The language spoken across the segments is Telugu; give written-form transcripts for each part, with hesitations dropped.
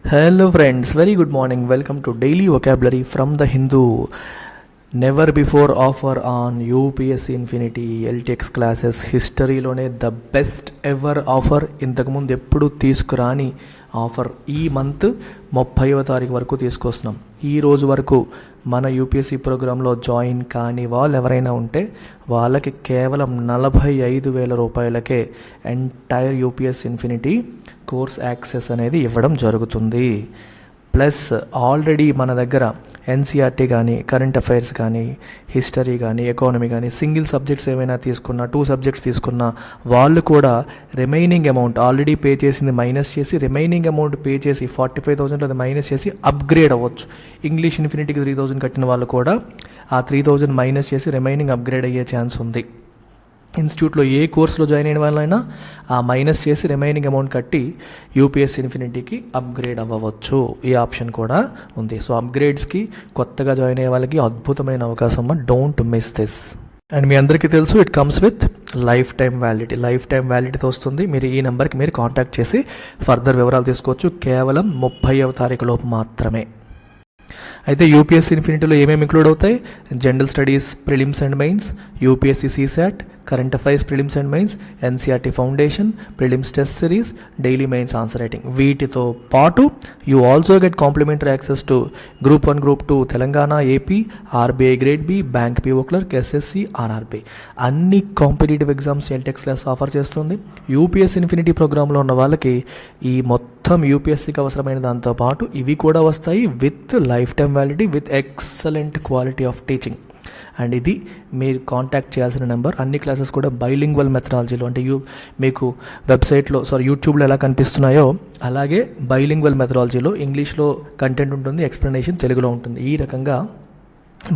Hello friends, very good morning. Welcome to Daily Vocabulary from the Hindu. Never before offer on UPSC Infinity LTX classes హిస్టరీలోనే ద బెస్ట్ ఎవర్ ఆఫర్. ఇంతకుముందు ఎప్పుడు తీసుకురాని ఆఫర్ ఈ మంత్ 30వ తారీఖు వరకు తీసుకొస్తున్నాం. ఈ రోజు వరకు మన యూపీఎస్సీ ప్రోగ్రాంలో జాయిన్ కాని వాళ్ళు ఎవరైనా ఉంటే వాళ్ళకి కేవలం 45,000 రూపాయలకే entire UPSC infinity course access అనేది ఇవ్వడం జరుగుతుంది. ప్లస్ ఆల్రెడీ మన దగ్గర ఎన్సీఆర్టీ కానీ, కరెంట్ అఫైర్స్ కానీ, హిస్టరీ కానీ, ఎకానమీ కానీ, సింగిల్ సబ్జెక్ట్స్ ఏమైనా తీసుకున్నా, 2 సబ్జెక్ట్స్ తీసుకున్నా వాళ్ళు కూడా రిమైనింగ్ అమౌంట్ ఆల్రెడీ పే చేసింది మైనస్ చేసి రిమైనింగ్ అమౌంట్ పే చేసి 45,000 అది మైనస్ చేసి అప్గ్రేడ్ అవ్వచ్చు. ఇంగ్లీష్ ఇన్ఫినిటీకి 3,000 కట్టిన వాళ్ళు కూడా ఆ 3,000 మైనస్ చేసి రిమైనింగ్ అప్గ్రేడ్ అయ్యే ఛాన్స్ ఉంది. ఇన్స్టిట్యూట్లో ఏ కోర్సులో జాయిన్ అయిన వాళ్ళైనా ఆ మైనస్ చేసి రిమైనింగ్ అమౌంట్ కట్టి యూపీఎస్సీ ఇన్ఫినిటీకి అప్గ్రేడ్ అవ్వవచ్చు. ఈ ఆప్షన్ కూడా ఉంది. సో అప్గ్రేడ్స్కి కొత్తగా జాయిన్ అయ్యే వాళ్ళకి అద్భుతమైన అవకాశం. Don't miss this. అండ్ మీ అందరికీ తెలుసు it comes with lifetime వ్యాలిడిటీతో వస్తుంది. మీరు ఈ నెంబర్కి మీరు కాంటాక్ట్ చేసి ఫర్దర్ వివరాలు తీసుకోవచ్చు. కేవలం 30వ తారీఖు లోపు మాత్రమే. అయితే యూపీఎస్సీ ఇన్ఫినిటీలో ఏమేమి ఇంక్లూడ్ అవుతాయి? General studies prelims and mains, UPSC CSAT, current affairs prelims and mains, NCERT foundation, prelims test series, daily mains answer writing. వీటితో పాటు you also get complimentary access to group 1, group 2 Telangana, AP, RBI grade B, bank PO clerk, SSC, RRB అన్ని కాంపిటేటివ్ ఎగ్జామ్స్ ఎల్టెక్స్ క్లాస్ ఆఫర్ చేస్తుంది. యూపీఎస్సీ ఇన్ఫినిటీ ప్రోగ్రాంలో ఉన్న వాళ్ళకి ఈ మొత్తం యూపీఎస్సీకి అవసరమైన దాంతోపాటు ఇవి కూడా వస్తాయి with life time validity, with excellent quality of teaching. And ఇది మీరు కాంటాక్ట్ చేయాల్సిన నెంబర్. అన్ని క్లాసెస్ కూడా బైలింగ్వల్ మెథడాలజీలో, అంటే మీకు వెబ్సైట్లో యూట్యూబ్లో ఎలా కనిపిస్తున్నాయో అలాగే బైలింగ్వల్ మెథడాలజీలో ఇంగ్లీష్లో కంటెంట్ ఉంటుంది, ఎక్స్ప్లెనేషన్ తెలుగులో ఉంటుంది. ఈ రకంగా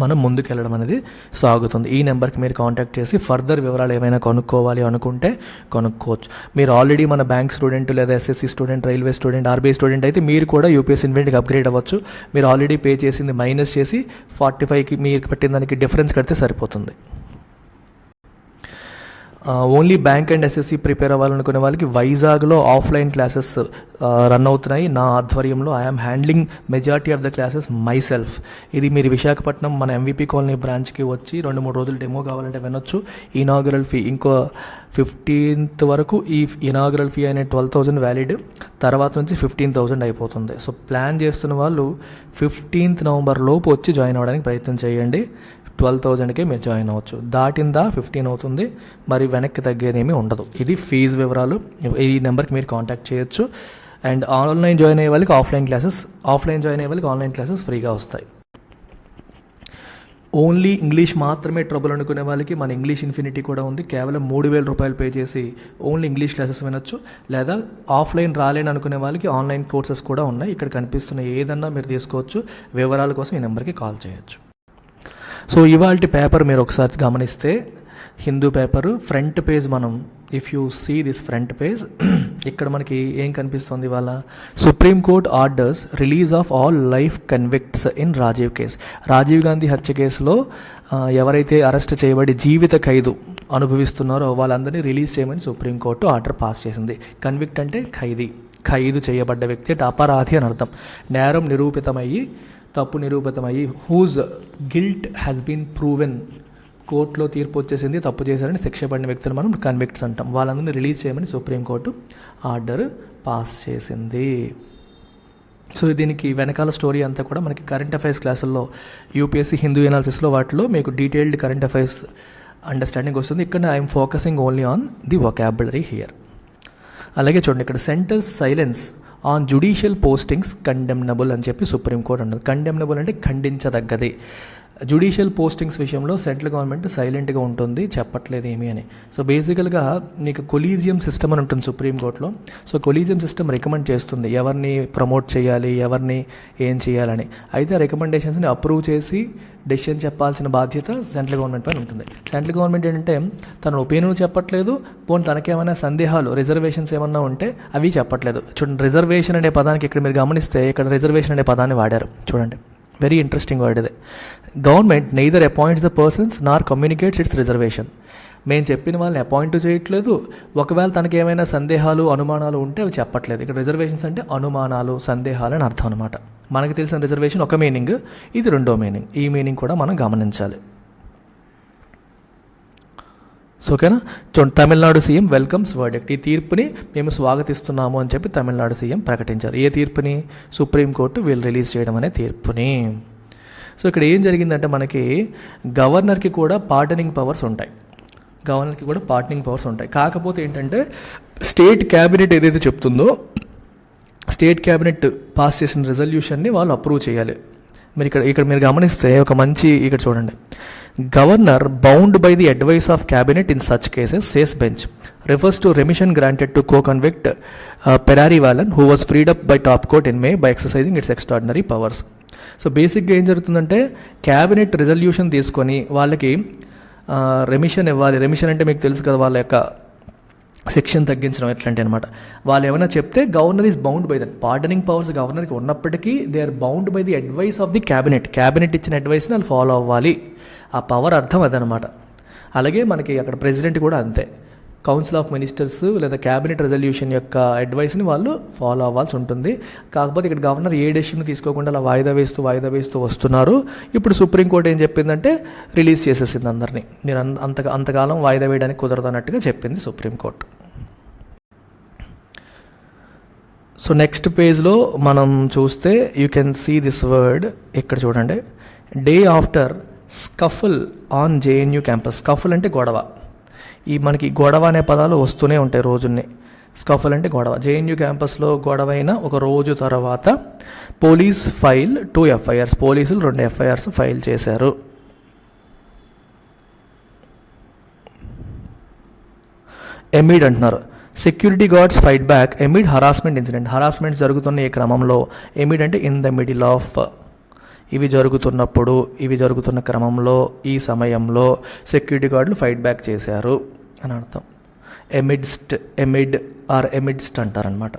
మనం ముందుకు వెళ్ళడం అనేది సాగుతుంది. ఈ నెంబర్కి మీరు కాంటాక్ట్ చేసి ఫర్దర్ వివరాలు ఏమైనా కొనుక్కోవాలి అనుకుంటే కొనుక్కోవచ్చు. మీరు ఆల్రెడీ మన బ్యాంక్ స్టూడెంట్ లేదా SSC student, railway student, RBI student అయితే మీరు కూడా యూపీఎస్సీ ఇన్ఫినిటీకి అప్గ్రేడ్ అవ్వచ్చు. మీరు ఆల్రెడీ పే చేసింది మైనస్ చేసి 45కి మీరు పెట్టిన దానికి డిఫరెన్స్ కడితే సరిపోతుంది. Only bank and SSC prepare అవ్వాలనుకునే వాళ్ళకి వైజాగ్లో ఆఫ్లైన్ క్లాసెస్ రన్ అవుతున్నాయి నా ఆధ్వర్యంలో. I'm handling majority of the classes myself. ఇది మీరు విశాఖపట్నం మన ఎంవిపి కాలనీ బ్రాంచ్కి వచ్చి 2-3 రోజులు డెమో కావాలంటే వినొచ్చు. ఇనాగరల్ ఫీ ఇంకో 15th వరకు ఈ ఇనాగరల్ ఫీ అనే 12,000 వ్యాలిడ్, తర్వాత నుంచి 15,000 అయిపోతుంది. సో ప్లాన్ చేస్తున్న వాళ్ళు 15th నవంబర్ లోపు వచ్చి జాయిన్ అవ్వడానికి ప్రయత్నం చేయండి. 12,000కే మీరు జాయిన్ అవ్వచ్చు. దాటిందా 15 అవుతుంది, మరి వెనక్కి తగ్గేదేమీ ఉండదు. ఇది ఫీజు వివరాలు. ఈ నెంబర్కి మీరు కాంటాక్ట్ చేయొచ్చు. అండ్ ఆన్లైన్ జాయిన్ అయ్యే వాళ్ళకి ఆఫ్లైన్ జాయిన్ అయ్యే వాళ్ళకి ఆన్లైన్ క్లాసెస్ ఫ్రీగా వస్తాయి. ఓన్లీ ఇంగ్లీష్ మాత్రమే ట్రబుల్ అనుకునే వాళ్ళకి మన ఇంగ్లీష్ ఇన్ఫినిటీ కూడా ఉంది. కేవలం 3,000 రూపాయలు పే చేసి ఓన్లీ ఇంగ్లీష్ క్లాసెస్ వినొచ్చు. లేదా ఆఫ్లైన్ రాలేని అనుకునే వాళ్ళకి ఆన్లైన్ కోర్సెస్ కూడా ఉన్నాయి. ఇక్కడ కనిపిస్తున్న ఏదన్నా మీరు తీసుకోవచ్చు. వివరాల కోసం ఈ నెంబర్కి కాల్ చేయొచ్చు. సో ఇవాల్టి పేపర్ మీరు ఒకసారి గమనిస్తే హిందూ పేపరు ఫ్రంట్ పేజ్, మనం if you see this front page ఇక్కడ మనకి ఏం కనిపిస్తుంది? ఇవాళ supreme court orders release of all life convicts in Rajiv case. Rajiv Gandhi హత్య కేసులో ఎవరైతే అరెస్ట్ చేయబడి జీవిత ఖైదు అనుభవిస్తున్నారో వాళ్ళందరినీ రిలీజ్ చేయమని సుప్రీంకోర్టు ఆర్డర్ పాస్ చేసింది. కన్విక్ట్ అంటే ఖైదు చేయబడ్డ వ్యక్తి అంటే అపరాధి అని అర్థం. నేరం నిరూపితమయ్యి, తప్పు నిరూపితమయ్యి, whose guilt has been proven, కోర్టులో తీర్పు వచ్చేసింది, తప్పు చేశారని శిక్ష పడిన వ్యక్తులు మనం కన్విక్ట్స్ అంటాం. వాళ్ళందరినీ రిలీజ్ చేయమని సుప్రీంకోర్టు ఆర్డర్ పాస్ చేసింది. సో దీనికి వెనకాల స్టోరీ అంతా కూడా మనకి కరెంట్ అఫైర్స్ క్లాసుల్లో యూపీఎస్సీ హిందూ ఎనాలిసిస్లో వాటిలో మీకు డీటెయిల్డ్ కరెంట్ అఫైర్స్ అండర్స్టాండింగ్ వస్తుంది. ఇక్కడ I'm focusing only on the vocabulary here. అలాగే చూడండి, ఇక్కడ centres silence on judicial postings condemnable అని చెప్పి సుప్రీంకోర్టు అన్నది. కండెమ్నబుల్ అంటే ఖండించదగ్గది. జ్యుడిషియల్ పోస్టింగ్స్ విషయంలో సెంట్రల్ గవర్నమెంట్ సైలెంట్గా ఉంటుంది, చెప్పట్లేదు ఏమీ అని. సో బేసికల్గా నీకు కొలీజియం సిస్టమ్ అని ఉంటుంది సుప్రీంకోర్టులో. సో కొలీజియం సిస్టమ్ రికమెండ్ చేస్తుంది ఎవరిని ప్రమోట్ చేయాలి, ఎవరిని ఏం చేయాలని. అయితే రికమెండేషన్స్ని అప్రూవ్ చేసి డెసిషన్ చెప్పాల్సిన బాధ్యత సెంట్రల్ గవర్నమెంట్ పైన ఉంటుంది. సెంట్రల్ గవర్నమెంట్ ఏంటంటే తన ఒపీనియన్ చెప్పట్లేదు, పోనీ తనకేమైనా సందేహాలు, రిజర్వేషన్స్ ఏమన్నా ఉంటే అవి చెప్పట్లేదు. చూడండి, రిజర్వేషన్ అనే పదానికి ఇక్కడ మీరు గమనిస్తే ఇక్కడ రిజర్వేషన్ అనే పదాన్ని వాడారు. చూడండి, వెరీ ఇంట్రెస్టింగ్ వర్డ్ ఇది. Government neither appoints the persons Nar communicates it's reservation. మేము చెప్పిన వాళ్ళని అపాయింట్ చేయట్లేదు, ఒకవేళ తనకి ఏమైనా సందేహాలు అనుమానాలు ఉంటే అవి చెప్పట్లేదు. ఇక్కడ రిజర్వేషన్స్ అంటే అనుమానాలు సందేహాలు అని అర్థం అనమాట. మనకి తెలిసిన రిజర్వేషన్ ఒక మీనింగ్, ఇది రెండో మీనింగ్. ఈ మీనింగ్ కూడా మనం గమనించాలి. సో ఓకేనా. తమిళనాడు సీఎం వెల్కమ్స్ వర్డిక్ట్, ఈ తీర్పుని మేము స్వాగతిస్తున్నాము అని చెప్పి తమిళనాడు సీఎం ప్రకటించారు. ఏ తీర్పుని? సుప్రీంకోర్టు వీళ్ళు రిలీజ్ చేయడం అనే తీర్పుని. సో ఇక్కడ ఏం జరిగిందంటే మనకి గవర్నర్కి కూడా పార్డనింగ్ పవర్స్ ఉంటాయి. కాకపోతే ఏంటంటే స్టేట్ క్యాబినెట్ ఏదైతే చెప్తుందో, స్టేట్ క్యాబినెట్ పాస్ చేసిన రెజల్యూషన్ని వాళ్ళు అప్రూవ్ చేయాలి. మీరు ఇక్కడ మీరు గమనిస్తే ఒక మంచి, ఇక్కడ చూడండి, governor bound by the advice of cabinet in such cases says bench refers to remission granted to co-convict Perarivalan who was freed up by top court in May by exercising its extraordinary powers. So బేసిక్గా ఏం జరుగుతుందంటే క్యాబినెట్ రిజల్యూషన్ తీసుకొని వాళ్ళకి రెమిషన్ ఇవ్వాలి. రెమిషన్ అంటే మీకు తెలుసు కదా, వాళ్ళ యొక్క సెక్షన్ తగ్గించడం ఎట్లాంటి అనమాట. వాళ్ళు ఏమైనా చెప్తే governor is bound by that. Pardoning powers గవర్నర్కి ఉన్నప్పటికీ they are bound by the advice of the cabinet. Cabinet ఇచ్చిన అడ్వైస్ని వాళ్ళు ఫాలో అవ్వాలి. ఆ పవర్ అర్థం అదనమాట. అలాగే మనకి అక్కడ ప్రెసిడెంట్ కూడా అంతే. కౌన్సిల్ ఆఫ్ మినిస్టర్స్ లేదా క్యాబినెట్ రెజల్యూషన్ యొక్క అడ్వైస్ని వాళ్ళు ఫాలో అవ్వాల్సి ఉంటుంది. కాకపోతే ఇక్కడ గవర్నర్ ఏ డెసిషన్ తీసుకోకుండా అలా వాయిదా వేస్తూ వస్తున్నారు. ఇప్పుడు సుప్రీంకోర్టు ఏం చెప్పిందంటే రిలీజ్ చేసేసింది అందరినీ. మీరు అంతకాలం వాయిదా వేయడానికి కుదరదు అన్నట్టుగా చెప్పింది సుప్రీంకోర్టు. సో నెక్స్ట్ పేజ్లో మనం చూస్తే you can see this word. ఇక్కడ చూడండి, day after scuffle on JNU campus. Scuffle అంటే గొడవ. మనకి గొడవ అనే పదాలు వస్తూనే ఉంటాయి రోజుని. స్కఫుల్ అంటే గొడవ. జేఎన్యూ క్యాంపస్లో గొడవ అయిన ఒక రోజు తర్వాత పోలీస్ ఫైల్ 2 FIRs, పోలీసులు 2 FIRs ఫైల్ చేశారు. ఎమిడ్ అంటున్నారు, security guards fight back amid harassment incident. Harassments జరుగుతున్న ఈ క్రమంలో, ఎమిడ్ అంటే ఇన్ ద మిడిల్ ఆఫ్, ఇవి జరుగుతున్న క్రమంలో, ఈ సమయంలో సెక్యూరిటీ గార్డులు ఫైట్ బ్యాక్ చేశారు అని అర్థం. ఎమిడ్స్ట్ అంటారనమాట.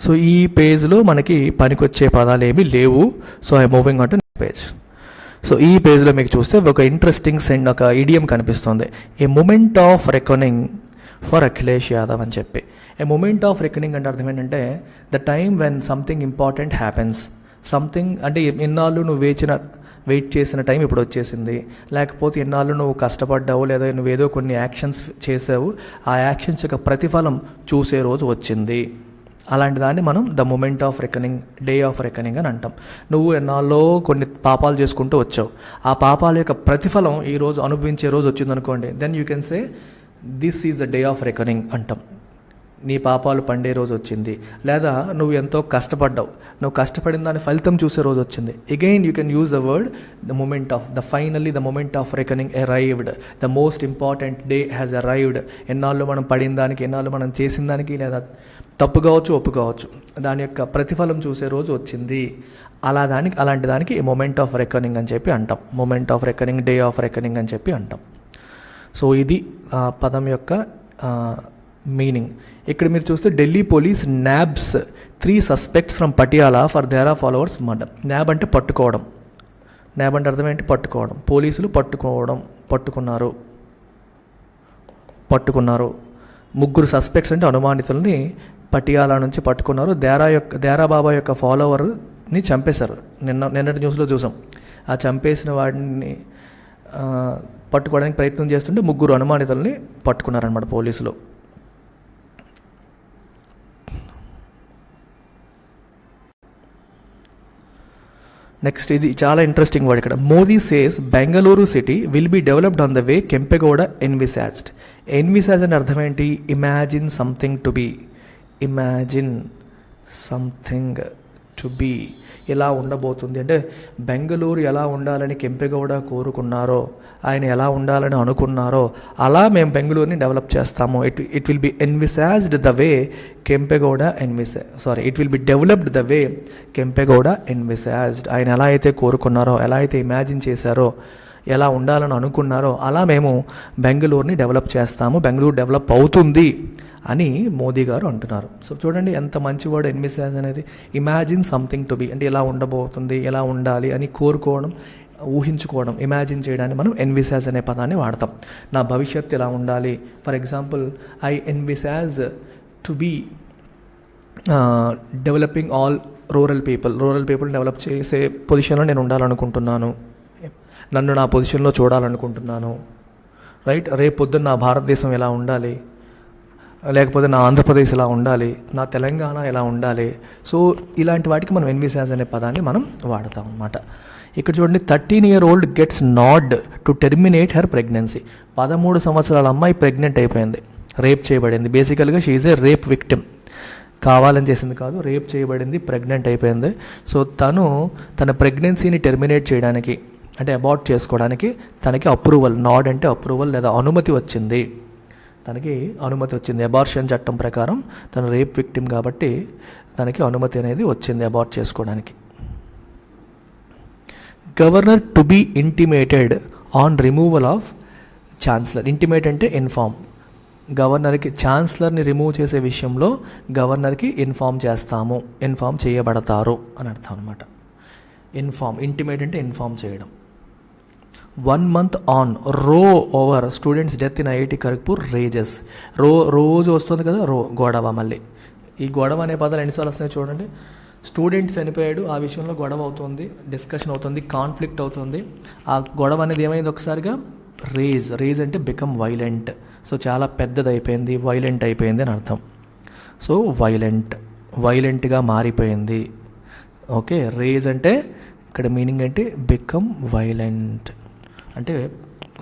సో ఈ పేజ్లో మనకి పనికొచ్చే పదాలు ఏమీ లేవు. So I moving on to next page. So ఈ పేజ్లో మీకు చూస్తే ఒక ఇంట్రెస్టింగ్ ఒక ఇడియం కనిపిస్తుంది, a moment of reckoning for Akhilesh Yadav అని చెప్పి. ఏ మూమెంట్ ఆఫ్ రెకనింగ్ అంటే అర్థం ఏంటంటే the time when something important happens. Something అంటే ఎన్నాళ్ళు నువ్వు వెయిట్ చేసిన టైం ఇప్పుడు వచ్చేసింది, లేకపోతే ఎన్నాళ్ళు నువ్వు కష్టపడ్డావు లేదా నువ్వేదో కొన్ని యాక్షన్స్ చేసావు, ఆ యాక్షన్స్ యొక్క ప్రతిఫలం చూసే రోజు వచ్చింది. అలాంటి దాన్ని మనం the moment of reckoning, day of reckoning అని అంటాం. నువ్వు ఎన్నాళ్ళో కొన్ని పాపాలు చేసుకుంటూ వచ్చావు, ఆ పాపాల యొక్క ప్రతిఫలం ఈ రోజు అనుభవించే రోజు వచ్చిందనుకోండి, then you can say this is the day of reckoning అంటాం. నీ పాపాలు పండే రోజు వచ్చింది. లేదా నువ్వు ఎంతో కష్టపడ్డావు, నువ్వు కష్టపడిన దాని ఫలితం చూసే రోజు వచ్చింది. Again you can use the word the moment of the moment of reckoning arrived, the most important day has arrived. ఎన్నాళ్ళు మనం పడిన దానికి, ఎన్నాళ్ళు మనం చేసిన దానికి, లేదా తప్పు కావచ్చు ఒప్పు కావచ్చు, దాని యొక్క ప్రతిఫలం చూసే రోజు వచ్చింది. అలాంటి దానికి మూమెంట్ ఆఫ్ రెకనింగ్ అని చెప్పి అంటాం. Moment of reckoning, day of reckoning అని చెప్పి అంటాం. సో ఇది పదం యొక్క మీనింగ్. ఇక్కడ మీరు చూస్తే Delhi police nabs 3 suspects from Patiala for Dera followers murder. Nab అంటే పట్టుకోవడం. నాబ్ అంటే అర్థం ఏంటి? పట్టుకోవడం. పోలీసులు పట్టుకున్నారు 3 సస్పెక్ట్స్ అంటే అనుమానితుల్ని పటియాలా నుంచి పట్టుకున్నారు. దేరా బాబా యొక్క ఫాలోవర్ని చంపేశారు. నిన్నటి న్యూస్లో చూసాం. ఆ చంపేసిన వాడిని పట్టుకోవడానికి ప్రయత్నం చేస్తుంటే 3 అనుమానితుల్ని పట్టుకున్నారనమాట పోలీసులు. నెక్స్ట్ ఇది చాలా ఇంట్రెస్టింగ్ వర్డ్ ఇక్కడ. Modi says Bengaluru city will be developed on the way Kempegowda envisaged. Envisage అంటే అర్థం ఏంటి? Imagine something to be. Imagine something to be. ఎలా ఉండబోతుంది అంటే బెంగళూరు ఎలా ఉండాలని కెంపెగౌడ కోరుకున్నారో, ఆయన ఎలా ఉండాలని అనుకున్నారో అలా మేము బెంగళూరుని డెవలప్ చేస్తాము. It will be envisaged the way Kempegowda it will be developed the way Kempegowda envisaged. ఆయన ఎలా అయితే కోరుకున్నారో, ఎలా అయితే ఇమాజిన్ చేశారో, ఎలా ఉండాలని అనుకున్నారో అలా మేము బెంగళూరుని డెవలప్ చేస్తాము, బెంగళూరు డెవలప్ అవుతుంది అని మోదీ గారు అంటున్నారు. సో చూడండి ఎంత మంచి వర్డ్ ఎన్విసాజ్ అనేది. ఇమాజిన్ సంథింగ్ టు బి అంటే ఎలా ఉండబోతుంది, ఎలా ఉండాలి అని కోరుకోవడం, ఊహించుకోవడం, ఇమాజిన్ చేయడానికి మనం ఎన్విసాజ్ అనే పదాన్ని వాడతాం. నా భవిష్యత్తు ఇలా ఉండాలి. For example, I envisage to be developing all rural people develop చేసే పొజిషన్లో నేను ఉండాలనుకుంటున్నాను, నన్ను నా పొజిషన్లో చూడాలనుకుంటున్నాను, రైట్. రేపు పొద్దున్న నా భారతదేశం ఎలా ఉండాలి, లేకపోతే నా ఆంధ్రప్రదేశ్ ఎలా ఉండాలి, నా తెలంగాణ ఎలా ఉండాలి. సో ఇలాంటి వాటికి మనం ఎన్విసాజ్ అనే పదాన్ని మనం వాడతాం అన్నమాట. ఇక్కడ చూడండి, 13-year-old gets nod to terminate her pregnancy. 13 సంవత్సరాల అమ్మాయి ప్రెగ్నెంట్ అయిపోయింది, రేప్ చేయబడింది. బేసికల్గా she is a rape victim, కావాలని చేసింది కాదు, రేప్ చేయబడింది, ప్రెగ్నెంట్ అయిపోయింది. సో తను తన ప్రెగ్నెన్సీని టెర్మినేట్ చేయడానికి, అంటే అబార్ట్ చేసుకోవడానికి తనకి అప్రూవల్, నాడ్ అంటే అప్రూవల్ లేదా అనుమతి వచ్చింది, తనకి అనుమతి వచ్చింది. అబార్షన్ చట్టం ప్రకారం తను రేప్ విక్టిమ్ కాబట్టి తనకి అనుమతి అనేది వచ్చింది అబార్ట్ చేసుకోవడానికి. Governor to be intimated on removal of chancellor. Intimate అంటే ఇన్ఫార్మ్. గవర్నర్కి, ఛాన్సలర్ని రిమూవ్ చేసే విషయంలో గవర్నర్కి ఇన్ఫార్మ్ చేయబడతారు అని అర్థం అనమాట. ఇంటిమేట్ అంటే ఇన్ఫార్మ్ చేయడం. 1 month ఆన్ రో over students death in IIT Kharagpur raises. రోజు వస్తుంది కదా గొడవ. మళ్ళీ ఈ గొడవ అనే పదాలు ఎన్నిసార్లు వస్తున్నాయి చూడండి. స్టూడెంట్ చనిపోయాడు, ఆ విషయంలో గొడవ అవుతుంది, డిస్కషన్ అవుతుంది, కాన్ఫ్లిక్ట్ అవుతుంది. ఆ గొడవ అనేది ఏమైంది ఒకసారిగా రేజ్ అంటే బికమ్ వైలెంట్. సో చాలా పెద్దదైపోయింది, వైలెంట్ అయిపోయింది అని అర్థం. సో వైలెంట్గా మారిపోయింది. ఓకే, రేజ్ అంటే ఇక్కడ మీనింగ్ ఏంటి, బికమ్ వైలెంట్ అంటే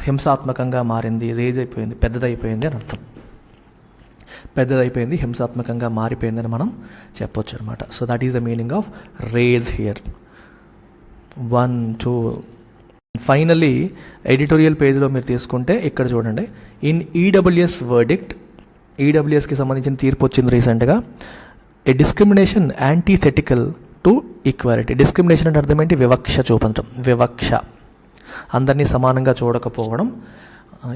హింసాత్మకంగా మారింది, రేజ్ అయిపోయింది, పెద్దదైపోయింది అని అర్థం. పెద్దదైపోయింది, హింసాత్మకంగా మారిపోయిందని మనం చెప్పొచ్చు అనమాట. So that is the meaning of rage here. 1, 2. Finally editorial పేజ్లో మీరు తీసుకుంటే ఇక్కడ చూడండి, ఇన్ ఈడబ్ల్యూఎస్ వర్డిక్ట్, ఈడబ్ల్యూఎస్కి సంబంధించిన తీర్పు వచ్చింది రీసెంట్గా. ఏ డిస్క్రిమినేషన్ యాంటీథెటికల్ టు ఈక్వాలిటీ. డిస్క్రిమినేషన్ అంటే అర్థం ఏంటి, వివక్ష చూపించడం, వివక్ష, అందరినీ సమానంగా చూడకపోవడం.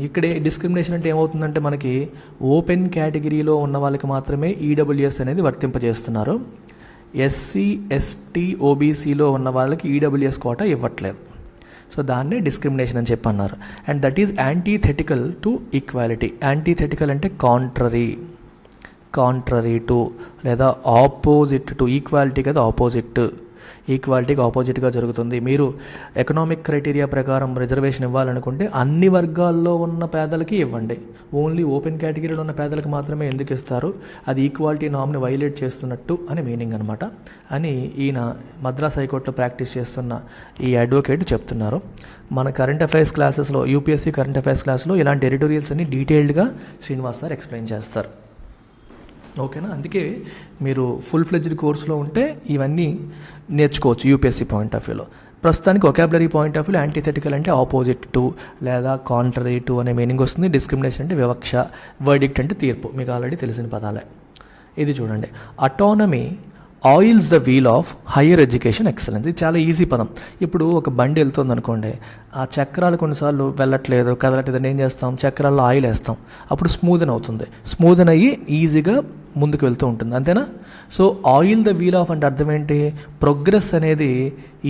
ఇక్కడే డిస్క్రిమినేషన్ అంటే ఏమవుతుందంటే మనకి ఓపెన్ కేటగిరీలో ఉన్న వాళ్ళకి మాత్రమే ఈడబ్ల్యూఎస్ అనేది వర్తింపజేస్తున్నారు. ఎస్సీ, ఎస్టీ, ఓబీసీలో ఉన్న వాళ్ళకి ఈడబ్ల్యూఎస్ కోటా ఇవ్వట్లేదు. సో దాన్నే డిస్క్రిమినేషన్ అని చెప్పి అన్నారు. And that is antithetical to equality. Antithetical అంటే కాంట్రరీ టు లేదా ఆపోజిట్ టు. ఈక్వాలిటీ కదా ఆపోజిట్, ఈక్వాలిటీకి ఆపోజిట్గా జరుగుతుంది. మీరు ఎకనామిక్ క్రైటీరియా ప్రకారం రిజర్వేషన్ ఇవ్వాలనుకుంటే అన్ని వర్గాల్లో ఉన్న పేదలకి ఇవ్వండి, ఓన్లీ ఓపెన్ కేటగిరీలో ఉన్న పేదలకు మాత్రమే ఎందుకు ఇస్తారు, అది ఈక్వాలిటీ నామ్ని వైలేట్ చేస్తున్నట్టు అని మీనింగ్ అనమాట అని ఈయన మద్రాస్ హైకోర్టులో ప్రాక్టీస్ చేస్తున్న ఈ అడ్వకేట్ చెప్తున్నారు. మన కరెంట్ అఫైర్స్ క్లాసెస్లో, యూపీఎస్సీ కరెంట్ అఫైర్స్ క్లాస్లో ఇలాంటి ఎడిటోరియల్స్ అన్ని డీటెయిల్డ్గా శ్రీనివాస్ సార్ ఎక్స్ప్లెయిన్ చేస్తారు. ఓకేనా, అందుకే మీరు ఫుల్ ఫ్లెడ్జ్డ్ కోర్సులో ఉంటే ఇవన్నీ నేర్చుకోవచ్చు యూపీఎస్సీ పాయింట్ ఆఫ్ వ్యూలో. ప్రస్తుతానికి వొకాబులరీ పాయింట్ ఆఫ్ వ్యూలో యాంటీథెటికల్ అంటే ఆపోజిట్ టు లేదా కాంట్రరీ టు అనే మీనింగ్ వస్తుంది. డిస్క్రిమినేషన్ అంటే వివక్ష, వర్డిక్ట్ అంటే తీర్పు, మీకు ఆల్రెడీ తెలిసిన పదాలే. ఇది చూడండి, autonomy oils the wheel of higher education excellence. ఇది చాలా ఈజీ పదం. ఇప్పుడు ఒక బండి వెళ్తుంది అనుకోండి, ఆ చక్రాలు కొన్నిసార్లు వెళ్ళట్లేదు, కదలట్లేదు, ఏం చేస్తాం, చక్రాల్లో ఆయిల్ వేస్తాం, అప్పుడు స్మూదన్ అవుతుంది. స్మూదన్ అయ్యి ఈజీగా ముందుకు వెళ్తూ ఉంటుంది, అంతేనా. So oil the wheel of అంటే అర్థం ఏంటి, ప్రోగ్రెస్ అనేది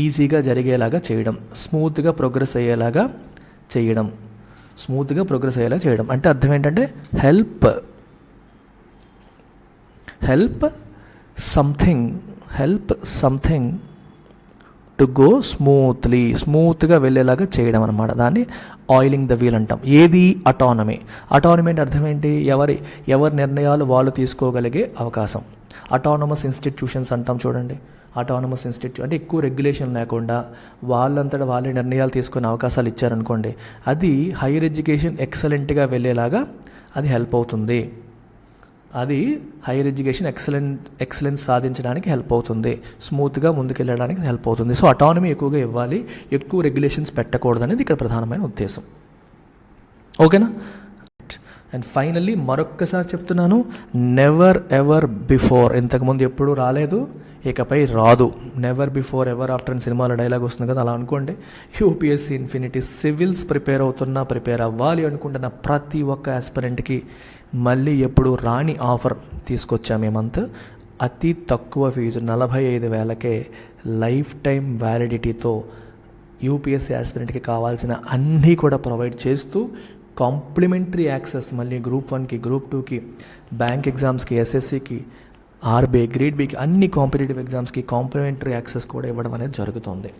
ఈజీగా జరిగేలాగా చేయడం, స్మూత్గా ప్రోగ్రెస్ అయ్యేలాగా చేయడం, అంటే అర్థం ఏంటంటే హెల్ప్ సంథింగ్ టు గో స్మూత్గా వెళ్ళేలాగా చేయడం అనమాట. దాన్ని ఆయిలింగ్ ద వీల్ అంటాం. ఏది, అటానమీ అంటే అర్థం ఏంటి, ఎవరి నిర్ణయాలు వాళ్ళు తీసుకోగలిగే అవకాశం. అటానమస్ ఇన్స్టిట్యూషన్స్ అంటాం చూడండి. అటానమస్ ఇన్స్టిట్యూట్ అంటే ఎక్కువ రెగ్యులేషన్ లేకుండా వాళ్ళంతటా వాళ్ళే నిర్ణయాలు తీసుకునే అవకాశాలు ఇచ్చారనుకోండి, అది హైయర్ ఎడ్యుకేషన్ ఎక్సలెంట్గా వెళ్ళేలాగా అది హెల్ప్ అవుతుంది. అది హైయర్ ఎడ్యుకేషన్ ఎక్సలెన్స్ సాధించడానికి హెల్ప్ అవుతుంది, స్మూత్గా ముందుకెళ్ళడానికి హెల్ప్ అవుతుంది. సో అటానమీ ఎక్కువగా ఇవ్వాలి, ఎక్కువ రెగ్యులేషన్స్ పెట్టకూడదు అనేది ఇక్కడ ప్రధానమైన ఉద్దేశం. ఓకేనా. అండ్ ఫైనల్లీ మరొక్కసారి చెప్తున్నాను, నెవర్ ఎవర్ బిఫోర్, ఇంతకుముందు ఎప్పుడూ రాలేదు, ఇకపై రాదు. నెవర్ బిఫోర్ ఎవర్ ఆఫ్టర్ అని సినిమాలో డైలాగ్ వస్తుంది కదా, అలా అనుకోండి. యూపీఎస్సీ ఇన్ఫినిటీ సివిల్స్ ప్రిపేర్ అవ్వాలి అనుకుంటున్న ప్రతి ఒక్క ఆస్పిరెంట్కి మళ్ళీ ఎప్పుడు రాని ఆఫర్ తీసుకొచ్చాము ఈ మంత్. అతి తక్కువ ఫీజు 45,000కే లైఫ్ టైం వ్యాలిడిటీతో యూపీఎస్సీ ఆస్పిరెంట్కి కావాల్సిన అన్నీ కూడా ప్రొవైడ్ చేస్తూ కాంప్లిమెంటరీ యాక్సెస్ మళ్ళీ గ్రూప్ 1కి, గ్రూప్ 2కి, బ్యాంక్ ఎగ్జామ్స్కి, ఎస్ఎస్సికి, ఆర్బీఐ, గ్రేడ్ బికి, అన్ని కాంపిటేటివ్ ఎగ్జామ్స్కి కాంప్లిమెంటరీ యాక్సెస్ కూడా ఇవ్వడం అనేది జరుగుతుంది.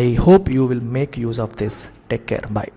I hope you will make use of this. Take care. Bye.